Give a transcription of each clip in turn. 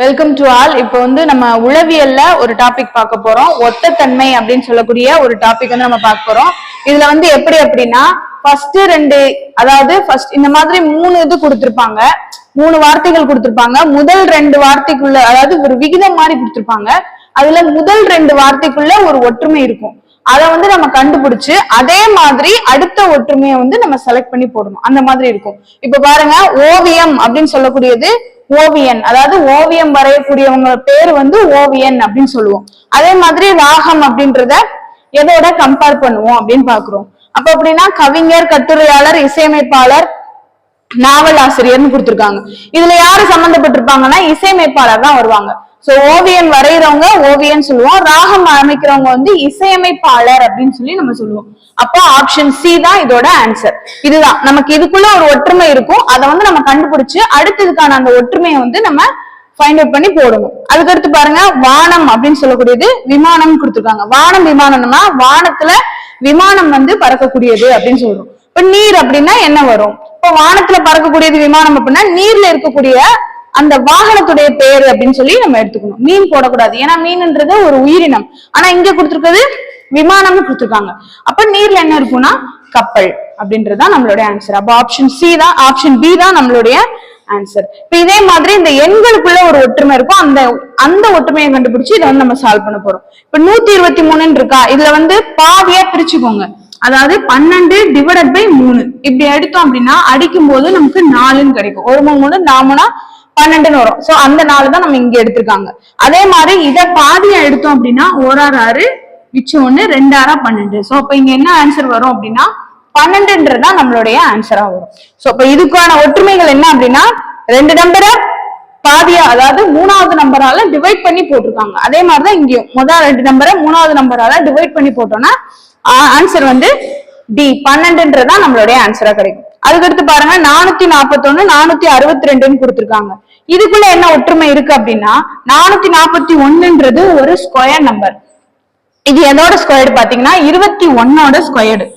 Welcome to all. இப்போ நம்ம உளவியல்ல ஒரு டாபிக் பார்க்க போறோம். ஒத்தத்தன்மை அப்படின்னு சொல்லக்கூடிய ஒரு டாபிக் நம்ம பார்க்க போறோம். இதுல எப்படி அப்படின்னா ஃபர்ஸ்ட் ரெண்டு, அதாவது ஃபர்ஸ்ட் இந்த மாதிரி 3 இது கொடுத்திருப்பாங்க, 3 வார்த்தைகள் கொடுத்திருப்பாங்க. முதல் 2 வார்த்தைக்குள்ள, அதாவது ஒரு விகிதம் மாதிரி கொடுத்திருப்பாங்க. அதுல முதல் 2 வார்த்தைக்குள்ள ஒரு ஒற்றுமை இருக்கும். அதை நம்ம கண்டுபிடிச்சு அதே மாதிரி அடுத்த ஒற்றுமையை நம்ம செலக்ட் பண்ணி போடணும். அந்த மாதிரி இருக்கும். இப்ப பாருங்க, ஓவியம் அப்படின்னு சொல்லக்கூடியது ஓவியன், அதாவது ஓவியம் வரையக்கூடியவங்க பேர் ஓவியன் அப்படின்னு சொல்லுவோம். அதே மாதிரி ராகம் அப்படின்றத எதோட கம்பேர் பண்ணுவோம் அப்படின்னு பாக்குறோம். அப்ப அப்படின்னா கவிஞர், கட்டுரையாளர், இசையமைப்பாளர், நாவல் ஆசிரியர்னு கொடுத்திருக்காங்க. இதுல யாரு சம்பந்தப்பட்டிருப்பாங்கன்னா இசையமைப்பாளர் தான் வருவாங்க. சோ ஓவியன் வரைகிறவங்க ஓவியன் சொல்லுவோம், ராகம் அமைக்கிறவங்க இசையமைப்பாளர் அப்படின்னு சொல்லி நம்ம சொல்லுவோம். அப்போ ஆப்ஷன் சி தான் இதோட ஆன்சர். இதுதான் நமக்கு இதுக்குள்ள ஒரு ஒற்றுமை இருக்கும். அதை நம்ம கண்டுபிடிச்சு அடுத்ததுக்கான அந்த ஒற்றுமையை நம்ம ஃபைண்ட் அவுட் பண்ணி போடணும். அதுக்கடுத்து பாருங்க, வானம் அப்படின்னு சொல்லக்கூடியது விமானம் கொடுத்துருக்காங்க. வானம் விமானம்னா வானத்துல விமானம் பறக்கக்கூடியது அப்படின்னு சொல்றோம். இப்ப நீர் அப்படின்னா என்ன வரும்? இப்ப வானத்துல பறக்கக்கூடியது விமானம் அப்படின்னா நீர்ல இருக்கக்கூடிய அந்த வாகனத்துடைய பேரு அப்படின்னு சொல்லி நம்ம எடுத்துக்கணும். மீன் போடக்கூடாது, ஏன்னா மீன்ன்றது ஒரு உயிரினம். ஆனா இங்க கொடுத்துருக்கிறது விமானம்னு கொடுத்துருக்காங்க. அப்ப நீர்ல என்ன இருக்கும்னா கப்பல் அப்படின்றதுதான் நம்மளுடைய ஆன்சர். அப்ப ஆப்ஷன் சி தான், ஆப்ஷன் பி தான் நம்மளுடைய ஆன்சர். இப்ப இதே மாதிரி இந்த எண்களுக்குள்ள ஒரு ஒற்றுமை இருக்கும். அந்த ஒற்றுமையை கண்டுபிடிச்சு இதை நம்ம சால்வ் பண்ண போறோம். இப்ப 123 இருக்கா, இதுல பாதியா பிரிச்சுக்கோங்க. அதாவது 12 டிவைடட் பை 3 இப்படி எடுத்தோம் அப்படின்னா அடிக்கும் போது நமக்கு 4ன்னு கிடைக்கும். 1 3 4 12 வரும். சோ அந்த 4 தான் நம்ம இங்க எடுத்திருக்காங்க. அதே மாதிரி இத பாதியா எடுத்தோம் அப்படின்னா 1 6 6 மிச்சம் 1 2 6 12. சோ அப்ப இங்க என்ன ஆன்சர் வரும் அப்படின்னா 12ன்றதுதான் நம்மளுடைய ஆன்சரா வரும். சோ அப்ப இதுக்கான ஒற்றுமைகள் என்ன அப்படின்னா 2 நம்பரை பாதியா, அதாவது 3வது நம்பரால டிவைட் பண்ணி போட்டிருக்காங்க. அதே மாதிரிதான் இங்கேயும் முதல் 2 நம்பரை 3வது நம்பரால டிவைட் பண்ணி போட்டோம்னா ஆன்சர் டி 12ன்றதுதான் நம்மளுடைய ஆன்சரா கிடைக்கும். அதுக்கடுத்து பாருங்க, 441 462 கொடுத்திருக்காங்க. இதுக்குள்ள என்ன ஒற்றுமை இருக்கு அப்படின்னா 441ன்றது ஒரு ஸ்கொயர் நம்பர். இது எதோட ஸ்கொயர்டு பாத்தீங்கன்னா 21ஓட ஸ்கொயர்டு.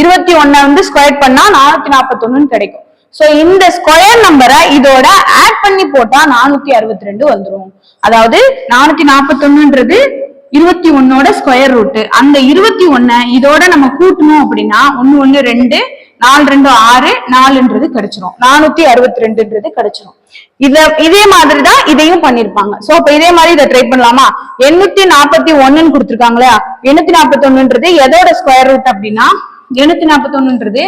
21 ஸ்கொயர் பண்ணா 441 கிடைக்கும். சோ இந்த ஸ்கொயர் நம்பரை இதோட ஆட் பண்ணி போட்டா 462 வந்துரும். அதாவது 441ன்றது 21ஓட ஸ்கொயர் ரூட். அந்த 21 இதோட நம்ம கூட்டணும் அப்படின்னா 1 1 2 4 2 6 4ன்றது கிடைச்சிரும். 462ன்றது கிடைச்சிரும். இதே மாதிரிதான் இதையும் பண்ணிருப்பாங்க. சோ அப்ப இதே மாதிரி இதை ட்ரை பண்ணலாமா? 841 கொடுத்திருக்காங்களா, 841ன்றது எதோட ஸ்கொயர் ரூட் அப்படின்னா 841ன்றது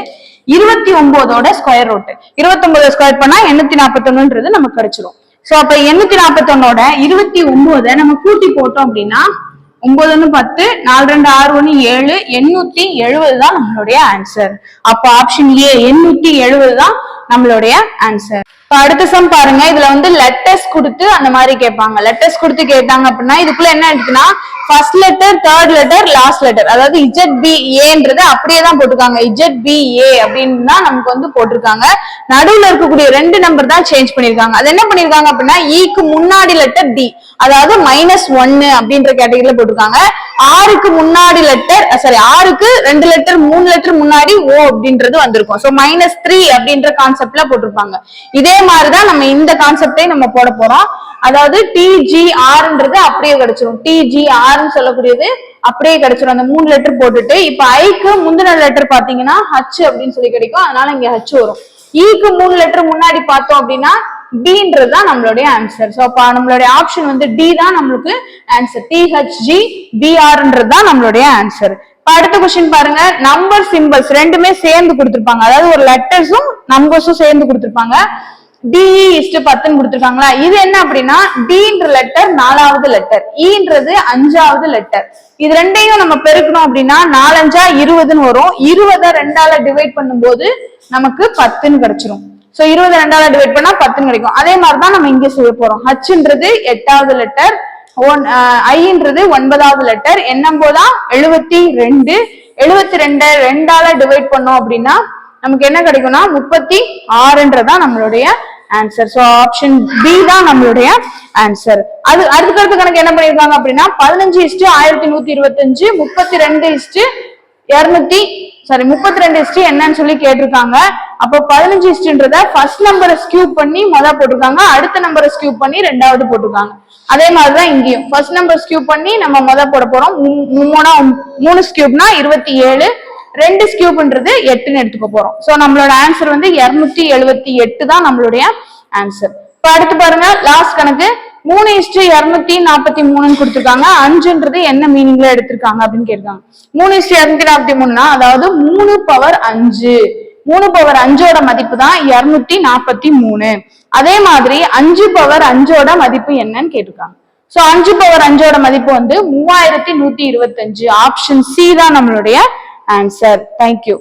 29ஓட ஸ்கொயர் ரூட். 29 ஸ்கொயர் பண்ணா 841ன்றது நமக்கு கிடைச்சிரும். சோ அப்ப 841ஓட 29 நம்ம கூட்டி போட்டோம் அப்படின்னா 9 1 10 4 2 6 1 7 870 தான் நம்மளுடைய ஆன்சர். அப்ப ஆப்ஷன் ஏ 870 தான் நம்மளுடைய ஆன்சர். இப்ப அடுத்த சம் பாருங்க, இதுல லெட்டர்ஸ் கொடுத்து அந்த மாதிரி கேட்பாங்க. லெட்டர்ஸ் கொடுத்து கேட்டாங்க அப்படின்னா இதுக்குள்ள என்ன இருக்குன்னா first letter, third letter, last letter, அதாவது ZBAன்றது அப்படியே தான் போட்டிருக்காங்க. ZBA அப்படின்னு தான் நமக்கு போட்டிருக்காங்க. நடுவுல இருக்கக்கூடிய 2 நம்பர் தான் சேஞ்ச் பண்ணிருக்காங்க. அது என்ன பண்ணிருக்காங்க அப்படின்னா ஈக்கு முன்னாடி லெட்டர் டி, அதாவது -1 அப்படின்ற கேட்டகரியில போட்டிருக்காங்க. ஆறுக்கு முன்னாடி லெட்டர், சாரி 6க்கு 2 லெட்டர் 3 லெட்டர் முன்னாடி ஓ அப்படின்றது வந்திருக்கும். சோ -3 அப்படின்ற கான்செப்ட்ல போட்டிருப்பாங்க. இதே மாதிரிதான் நம்ம இந்த கான்செப்டை நம்ம போட போறோம். அதாவது TGRன்றது அப்படியே கிடைச்சிரும். TGRன்னு சொல்லக்கூடியது அப்படியே கிடைச்சிரும். அந்த 3 லெட்டர் போட்டுட்டு இப்ப ஐக்கு முந்தின லெட்டர் பாத்தீங்கன்னா H அப்படின்னு சொல்லி கிடைக்கும். அதனால இங்க H வரும். ஈக்கு 3 லெட்டர் முன்னாடி பார்த்தோம் அப்படின்னா Dன்றது தான் நம்மளுடைய ஆன்சர். சோ அப்ப நம்மளுடைய ஆப்ஷன் டி தான் நம்மளுக்கு ஆன்சர். THGBRன்றது தான் நம்மளுடைய ஆன்சர். அடுத்த கொஸ்டின் பாருங்க, நம்பர் சிம்பிள்ஸ் ரெண்டுமே சேர்ந்து கொடுத்திருப்பாங்க. அதாவது ஒரு லெட்டர்ஸும் நம்பர்ஸும் சேர்ந்து கொடுத்திருப்பாங்க. DE:10 கொடுத்திருக்காங்களா. இது என்ன அப்படின்னா Dன்ற லெட்டர் 4வது லெட்டர், Eன்றது 5வது லெட்டர். இது ரெண்டையும் நம்ம பெருக்கணும் அப்படின்னா 4 5 20ன்னு வரும். 20 2ஆல டிவைட் பண்ணும்போது நமக்கு 10ன்னு கிடைச்சிரும். சோ 20 2ஆல டிவைட் பண்ணா 10ன்னு கிடைக்கும். அதே மாதிரிதான் நம்ம இங்க செய்ய போறோம். Hன்றது 8வது லெட்டர், ஐன்றது 9வது லெட்டர், என்னம்போதா 72. 72 2ஆல டிவைட் பண்ணோம் அப்படின்னா நமக்கு என்ன கிடைக்கும்னா 36ன்றதான் நம்மளுடைய ஆன்சர். சோ ஆப்ஷன் பி தான் நம்மளுடைய ஆன்சர். அடுத்த கணக்கு என்ன பண்ணிருக்காங்க அப்படின்னா 15:1125, 32:200 சாரி 32 என்னன்னு சொல்லி கேட்டிருக்காங்க. அப்போ 15 ஃபர்ஸ்ட் நம்பரை ஸ்கியூப் பண்ணி போட்டிருக்காங்க, அடுத்த நம்பரை ஸ்கியூப் பண்ணி ரெண்டாவது போட்டிருக்காங்க. அதே மாதிரிதான் இங்கேயும் ஃபர்ஸ்ட் நம்பர் ஸ்கியூப் பண்ணி நம்ம போட போறோம். 3 ஸ்கியூப்னா 27, 2 ஸ்கியூப்ன்றது 8ன்னு எடுத்துக்க போறோம். சோ நம்மளோட ஆன்சர் வந்து 278 தான் நம்மளுடைய ஆன்சர். இப்ப அடுத்து பாருங்க, லாஸ்ட் கணக்கு 3:243 கொடுத்திருக்காங்க. 5ன்றது என்ன மீனிங்ல எடுத்திருக்காங்க அப்படின்னு கேட்காங்க. 3:243 அதாவது 3 பவர் 5. 3 பவர் 5ஓட மதிப்பு தான் 243. அதே மாதிரி 5 பவர் 5ஓட மதிப்பு என்னன்னு கேட்டிருக்காங்க. சோ 5 பவர் 5ஓட மதிப்பு வந்து 3125. ஆப்ஷன் சி தான் நம்மளுடைய ஆன்சர். தேங்க்யூ.